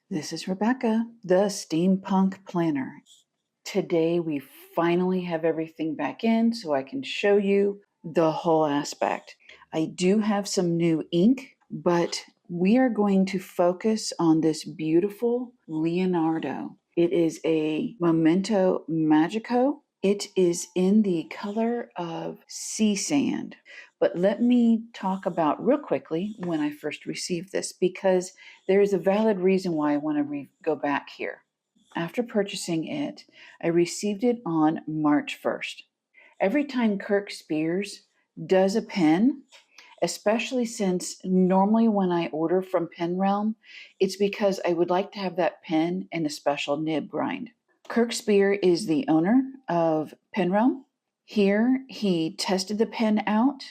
This is Rebecca, the Steampunk Planner. Today we finally have everything back in so I can show you the whole aspect. I do have some new ink, but we are going to focus on this beautiful Leonardo. It is a Momento Magico. It is in the color of sea sand. But let me talk about real quickly when I first received this, because there is a valid reason why I want to go back here. After purchasing it, I received it on March 1st. Every time Kirk Spears does a pen, especially since normally when I order from Pen Realm, it's because I would like to have that pen in a special nib grind. Kirk Spear is the owner of Pen Realm. Here, he tested the pen out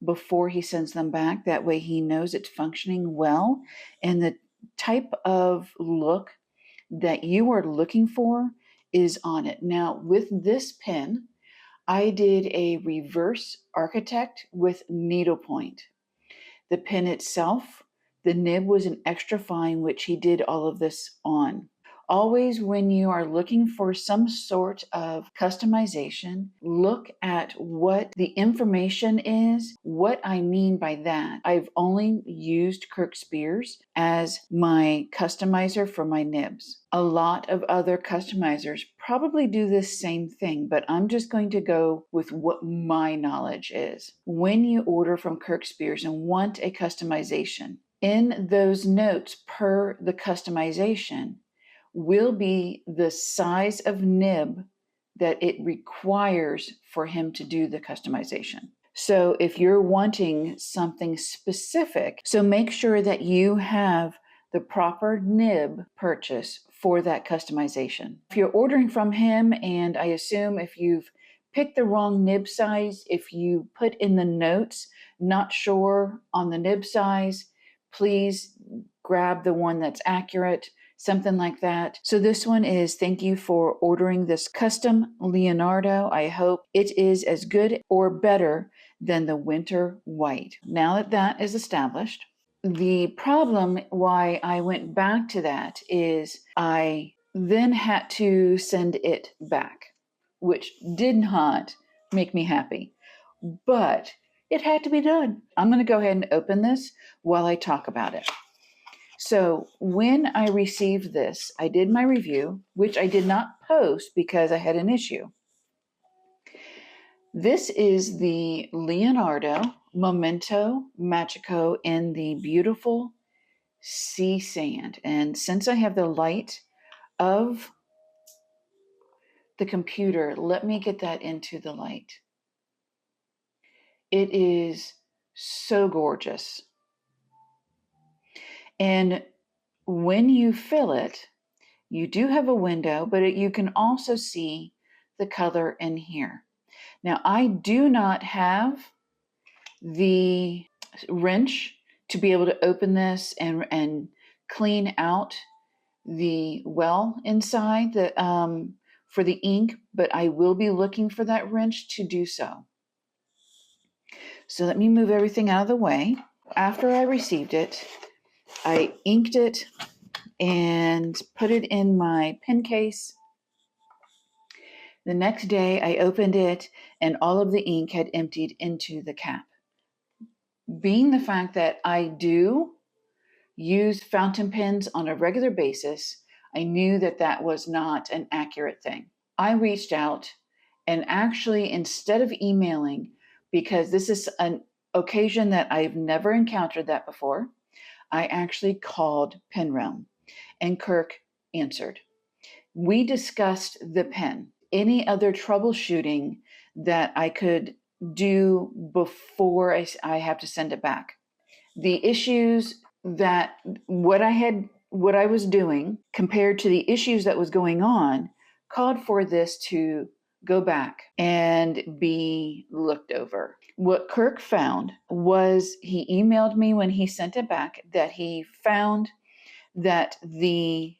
before he sends them back. That way he knows it's functioning well and the type of look that you are looking for is on it. Now, with this pen, I did a reverse architect with needlepoint. The pen itself, the nib was an extra fine, which he did all of this on. Always when you are looking for some sort of customization, look at what the information is. What I mean by that, I've only used Kirk Spears as my customizer for my nibs. A lot of other customizers probably do this same thing, but I'm just going to go with what my knowledge is. When you order from Kirk Spears and want a customization, in those notes per the customization, will be the size of nib that it requires for him to do the customization. So if you're wanting something specific, so make sure that you have the proper nib purchase for that customization. If you're ordering from him, and I assume if you've picked the wrong nib size, if you put in the notes, not sure on the nib size, please grab the one that's accurate. Something like that. So this one is thank you for ordering this custom Leonardo. I hope it is as good or better than the winter white. Now that that is established, the problem why I went back to that is I then had to send it back, which did not make me happy, but it had to be done. I'm going to go ahead and open this while I talk about it. So when I received this, I did my review, which I did not post because I had an issue. This is the Leonardo Momento Magico in the beautiful sea sand. And since I have the light of the computer, let me get that into the light. It is so gorgeous. And when you fill it, you do have a window, but you can also see the color in here. Now, I do not have the wrench to be able to open this and clean out the well inside for the ink, but I will be looking for that wrench to do so. So let me move everything out of the way. After I received it, I inked it and put it in my pen case. The next day I opened it and all of the ink had emptied into the cap. Being the fact that I do use fountain pens on a regular basis, I knew that that was not an accurate thing. I reached out and actually, instead of emailing, because this is an occasion that I've never encountered that before, I actually called Pen Realm and Kirk answered. We discussed the pen, any other troubleshooting that I could do before I have to send it back. The issues that what I was doing compared to the issues that was going on called for this to go back and be looked over. What Kirk found was he emailed me when he sent it back that he found that the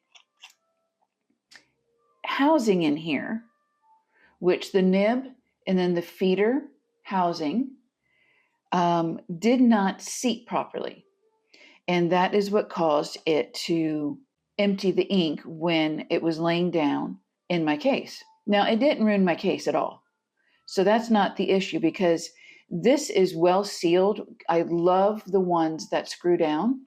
housing in here, which the nib and then the feeder housing did not seat properly. And that is what caused it to empty the ink when it was laying down in my case. Now, it didn't ruin my case at all. So that's not the issue because this is well sealed. I love the ones that screw down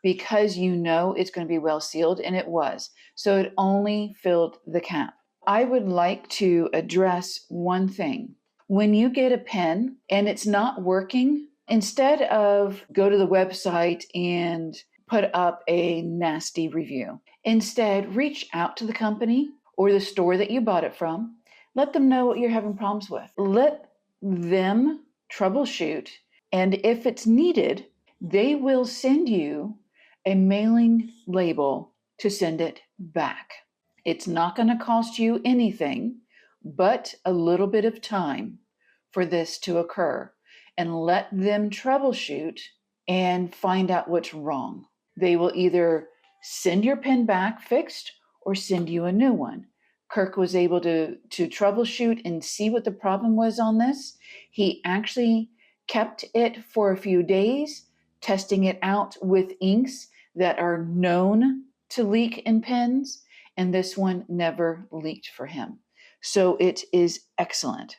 because you know it's going to be well sealed, and it was. So it only filled the cap. I would like to address one thing. When you get a pen and it's not working, instead of go to the website and put up a nasty review, instead reach out to the company or the store that you bought it from. Let them know what you're having problems with. Let them troubleshoot, and if it's needed, they will send you a mailing label to send it back. It's not going to cost you anything but a little bit of time for this to occur, and let them troubleshoot and find out what's wrong. They will either send your pen back fixed or send you a new one. Kirk was able to troubleshoot and see what the problem was on this. He actually kept it for a few days, testing it out with inks that are known to leak in pens, and this one never leaked for him. So it is excellent.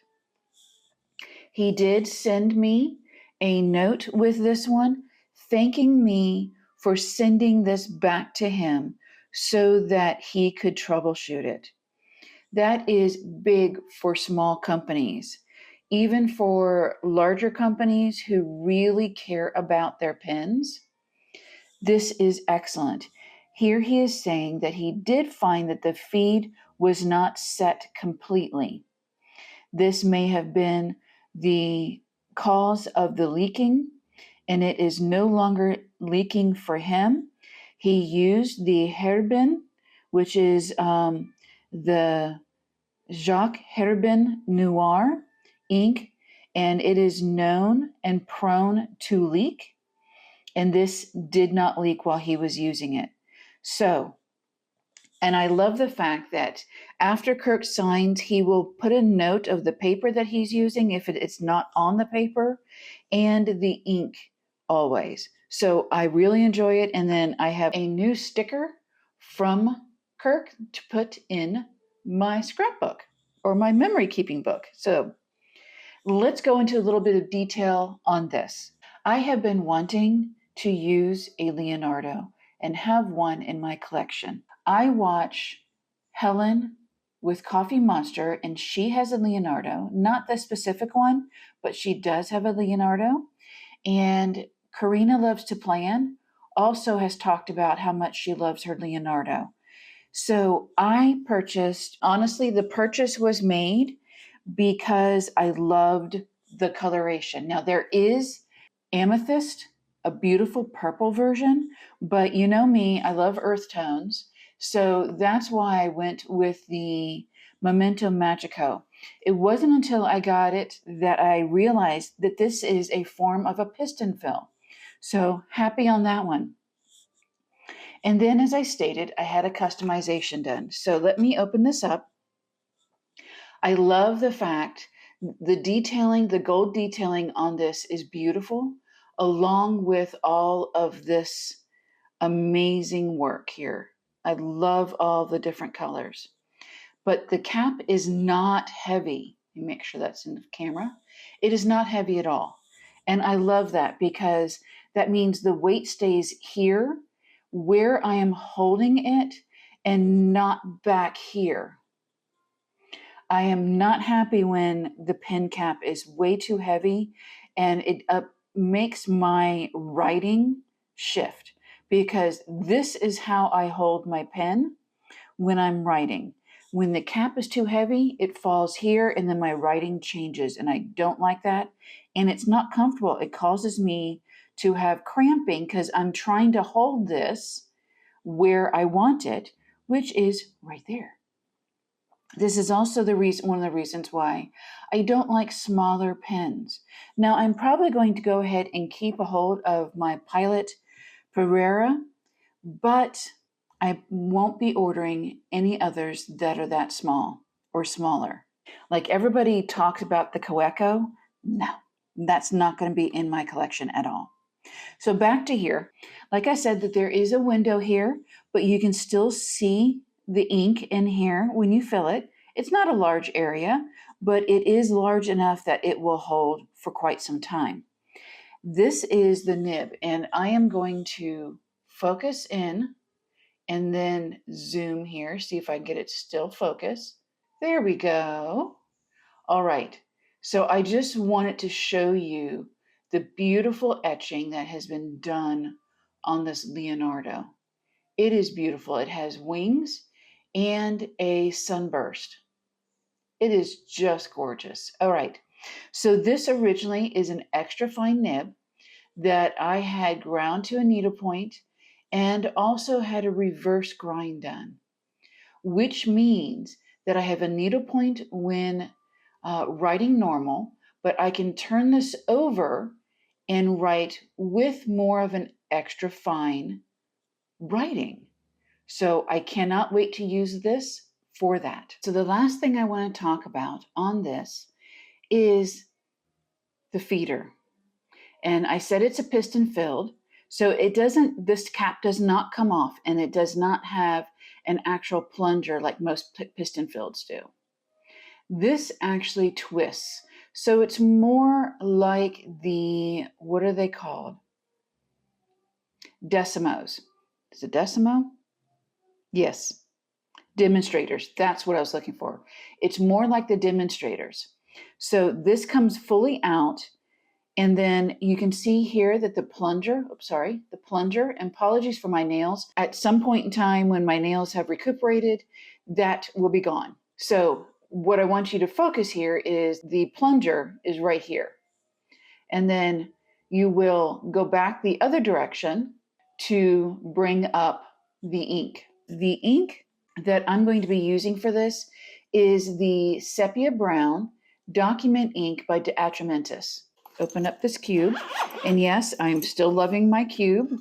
He did send me a note with this one, thanking me for sending this back to him so that he could troubleshoot it. That is big for small companies. Even for larger companies who really care about their pens, this is excellent. Here he is saying that he did find that the feed was not set completely. This may have been the cause of the leaking, and it is no longer leaking for him. He used the Herbin, which is the Jacques Herbin Noir ink, and it is known and prone to leak, and this did not leak while he was using it. So, and I love the fact that after Kirk signs, he will put a note of the paper that he's using if it's not on the paper, and the ink always. So I really enjoy it. And then I have a new sticker from Kirk to put in my scrapbook or my memory keeping book. So let's go into a little bit of detail on this. I have been wanting to use a Leonardo and have one in my collection. I watch Helen with Coffee Monster, and she has a Leonardo, not the specific one, but she does have a Leonardo. And Karina Loves to Plan also has talked about how much she loves her Leonardo. So I purchased, honestly, the purchase was made because I loved the coloration. Now there is amethyst, a beautiful purple version, but you know me, I love earth tones. So that's why I went with the Momento Magico. It wasn't until I got it that I realized that this is a form of a piston fill. So happy on that one. And then, as I stated, I had a customization done. So let me open this up. I love the fact the detailing, the gold detailing on this is beautiful, along with all of this amazing work here. I love all the different colors. But the cap is not heavy. Let me make sure that's in the camera. It is not heavy at all. And I love that because that means the weight stays here where I am holding it and not back here. I am not happy when the pen cap is way too heavy and it makes my writing shift, because this is how I hold my pen when I'm writing. When the cap is too heavy, it falls here and then my writing changes, and I don't like that. And it's not comfortable. It causes me to have cramping because I'm trying to hold this where I want it, which is right there. This is also one of the reasons why I don't like smaller pens. Now, I'm probably going to go ahead and keep a hold of my Pilot Pereira, but I won't be ordering any others that are that small or smaller. Like everybody talks about the Coeco. No, that's not going to be in my collection at all. So back to here. Like I said, that there is a window here, but you can still see the ink in here when you fill it. It's not a large area, but it is large enough that it will hold for quite some time. This is the nib, and I am going to focus in and then zoom here, see if I can get it to still focus. There we go. All right, so I just wanted to show you the beautiful etching that has been done on this Leonardo. It is beautiful. It has wings and a sunburst. It is just gorgeous. All right, so this originally is an extra fine nib that I had ground to a needlepoint and also had a reverse grind done, which means that I have a needlepoint when writing normal, but I can turn this over and write with more of an extra fine writing. So I cannot wait to use this for that. So the last thing I want to talk about on this is the feeder. And I said it's a piston filled, so this cap does not come off, and it does not have an actual plunger like most piston filleds do. This actually twists. So it's more like the, what are they called? Decimos. Is it Decimo? Yes. Demonstrators. That's what I was looking for. It's more like the demonstrators. So this comes fully out, and then you can see here that the plunger, and apologies for my nails, at some point in time when my nails have recuperated, that will be gone. So what I want you to focus here is the plunger is right here. And then you will go back the other direction to bring up the ink. The ink that I'm going to be using for this is the Sepia Brown Document Ink by De Atramentis. Open up this cube, and yes, I'm still loving my cube.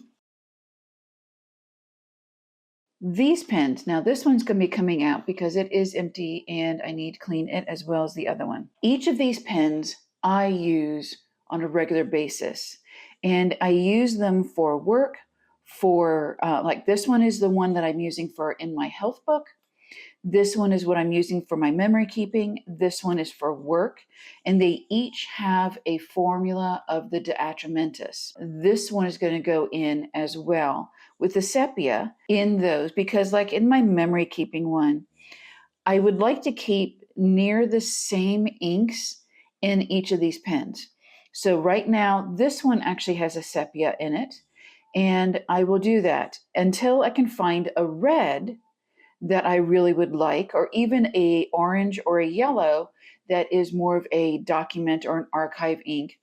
These pens, now this one's going to be coming out because it is empty and I need to clean it as well as the other one. Each of these pens I use on a regular basis, and I use them for work, for like this one is the one that I'm using for in my health book. This one is what I'm using for my memory keeping. This one is for work. And they each have a formula of the De Atramentis. This one is going to go in as well with the sepia in those, because like in my memory keeping one, I would like to keep near the same inks in each of these pens. So right now, this one actually has a sepia in it. And I will do that until I can find a red that I really would like, or even a orange or a yellow that is more of a document or an archive ink.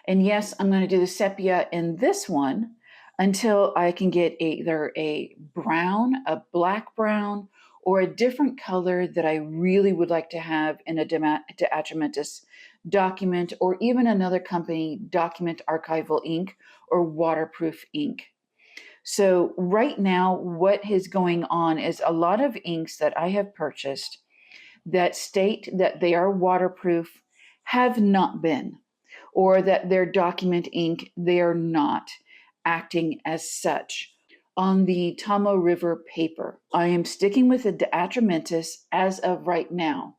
And yes, I'm going to do the sepia in this one until I can get either a brown, a black brown, or a different color that I really would like to have in a De Atramentis document, or even another company document archival ink or waterproof ink. So right now, what is going on is a lot of inks that I have purchased that state that they are waterproof have not been, or that their document ink, they are not acting as such. On the Tomo River paper, I am sticking with the De Atramentis as of right now.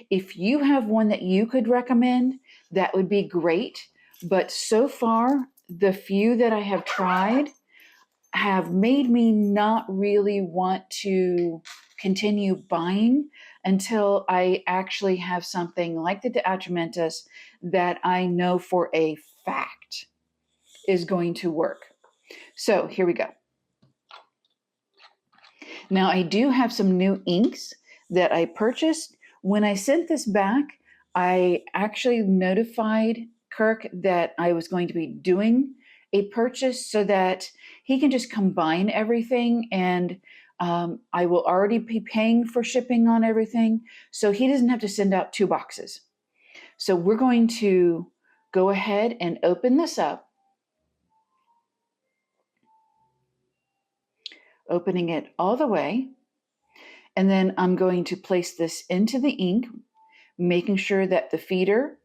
If you have one that you could recommend, that would be great. But so far, the few that I have tried have made me not really want to continue buying until I actually have something like the De Atramentis that I know for a fact is going to work. So here we go. Now I do have some new inks that I purchased. When I sent this back, I actually notified Kirk that I was going to be doing a purchase so that he can just combine everything, and I will already be paying for shipping on everything, so he doesn't have to send out 2 boxes. So we're going to go ahead and open this up. Opening it all the way, and then I'm going to place this into the ink, making sure that the feeder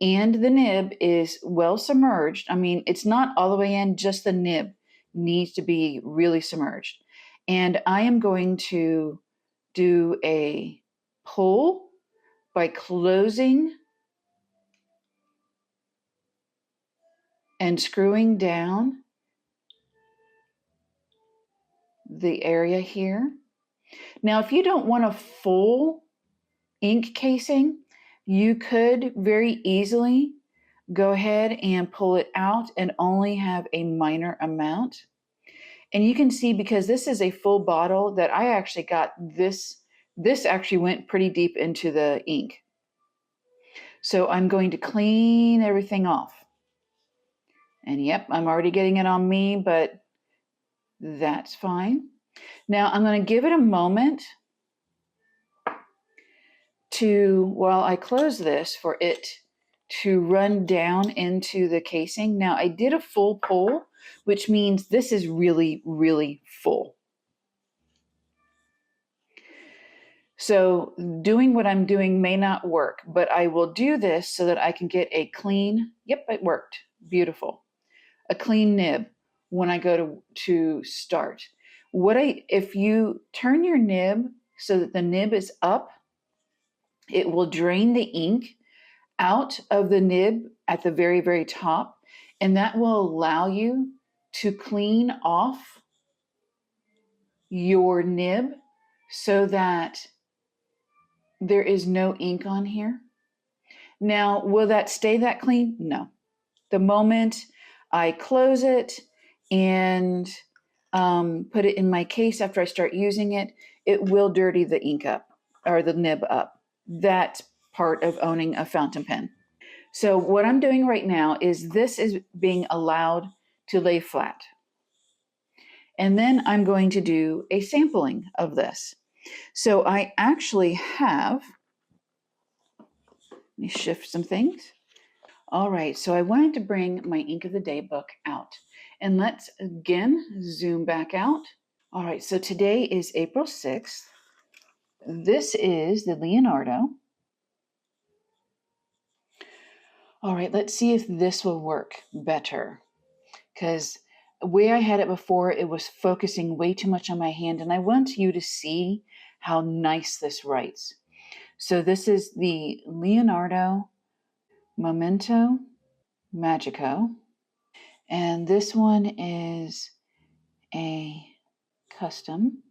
and the nib is well submerged. I mean, it's not all the way in, just the nib needs to be really submerged. And I am going to do a pull by closing and screwing down the area here. Now, if you don't want a full ink casing, you could very easily go ahead and pull it out and only have a minor amount. And you can see, because this is a full bottle, that I actually got this actually went pretty deep into the ink. So I'm going to clean everything off. And yep, I'm already getting it on me, but that's fine. Now I'm going to give it a moment to, while I close this, for it to run down into the casing. Now I did a full pull, which means this is really, really full. So doing what I'm doing may not work, but I will do this so that I can get a clean, yep, it worked, beautiful, a clean nib when I go to start. If you turn your nib so that the nib is up, it will drain the ink out of the nib at the very, very top, and that will allow you to clean off your nib so that there is no ink on here. Now, will that stay that clean? No. The moment I close it and put it in my case after I start using it, it will dirty the ink up, or the nib up. That's part of owning a fountain pen. So what I'm doing right now is this is being allowed to lay flat. And then I'm going to do a sampling of this. So I actually have, let me shift some things. All right, so I wanted to bring my Ink of the Day book out. And let's again zoom back out. All right, so today is April 6th. This is the Leonardo. All right, let's see if this will work better. Because the way I had it before, it was focusing way too much on my hand, and I want you to see how nice this writes. So this is the Leonardo Momento Magico, and this one is a custom.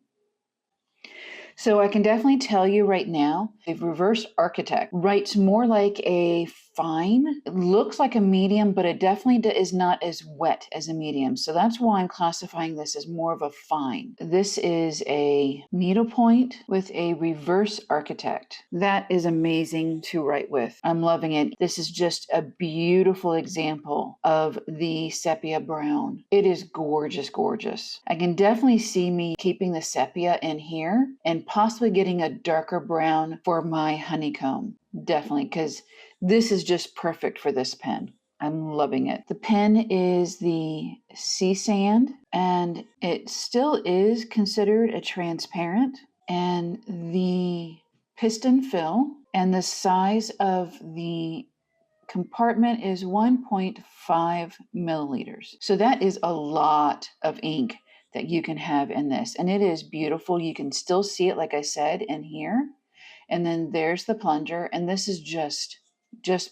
So I can definitely tell you right now, the reverse architect writes more like a fine. It looks like a medium, but it definitely is not as wet as a medium. So that's why I'm classifying this as more of a fine. This is a needlepoint with a reverse architect. That is amazing to write with. I'm loving it. This is just a beautiful example of the sepia brown. It is gorgeous, gorgeous. I can definitely see me keeping the sepia in here and possibly getting a darker brown for my honeycomb. Definitely, because this is just perfect for this pen. I'm loving it. The pen is the sea sand, and it still is considered a transparent. And the piston fill and the size of the compartment is 1.5 milliliters. So that is a lot of ink that you can have in this. And it is beautiful. You can still see it, like I said, in here. And then there's the plunger, and this is just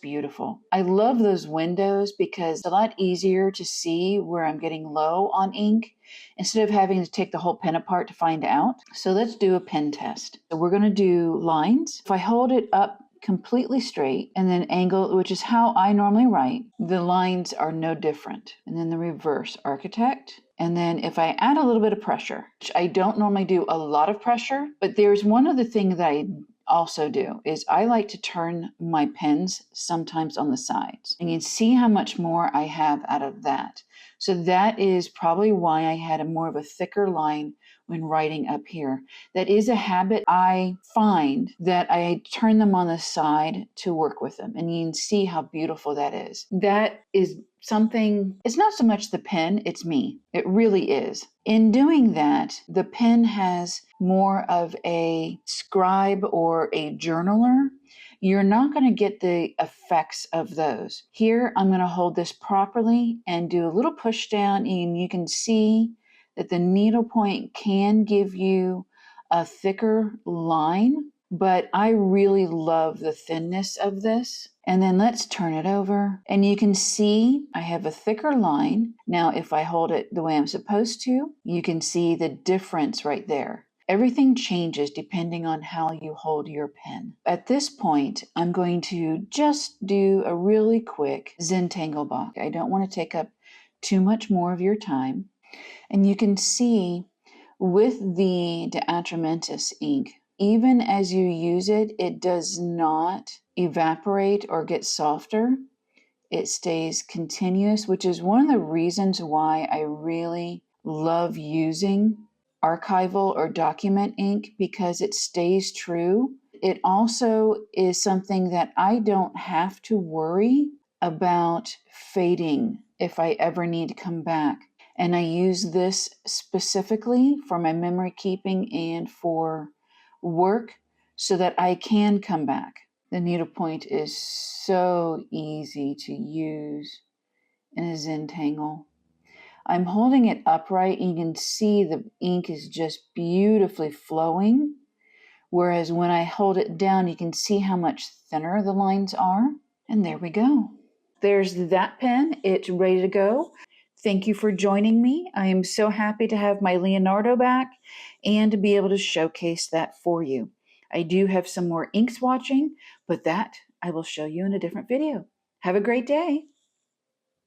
beautiful. I love those windows because it's a lot easier to see where I'm getting low on ink instead of having to take the whole pen apart to find out. So let's do a pen test. So we're going to do lines. If I hold it up completely straight and then angle, which is how I normally write, the lines are no different. And then the reverse architect. And then if I add a little bit of pressure, which I don't normally do a lot of pressure, but there's one other thing that I also do is I like to turn my pens sometimes on the sides. And you can see how much more I have out of that. So that is probably why I had a more of a thicker line when writing up here. That is a habit I find, that I turn them on the side to work with them. And you can see how beautiful that is. That is something, it's not so much the pen, it's me. It really is. In doing that, the pen has more of a scribe or a journaler, you're not going to get the effects of those. Here, I'm going to hold this properly and do a little push down, and you can see that the needlepoint can give you a thicker line, but I really love the thinness of this. And then let's turn it over, and you can see I have a thicker line. Now, if I hold it the way I'm supposed to, you can see the difference right there. Everything changes depending on how you hold your pen. At this point, I'm going to just do a really quick Zentangle box. I don't want to take up too much more of your time. And you can see with the De Atramentis ink, even as you use it, it does not evaporate or get softer. It stays continuous, which is one of the reasons why I really love using archival or document ink, because it stays true. It also is something that I don't have to worry about fading if I ever need to come back. And I use this specifically for my memory keeping and for work so that I can come back. The needlepoint is so easy to use in a Zentangle. I'm holding it upright, and you can see the ink is just beautifully flowing. Whereas when I hold it down, you can see how much thinner the lines are. And there we go. There's that pen. It's ready to go. Thank you for joining me. I am so happy to have my Leonardo back and to be able to showcase that for you. I do have some more ink swatching, but that I will show you in a different video. Have a great day.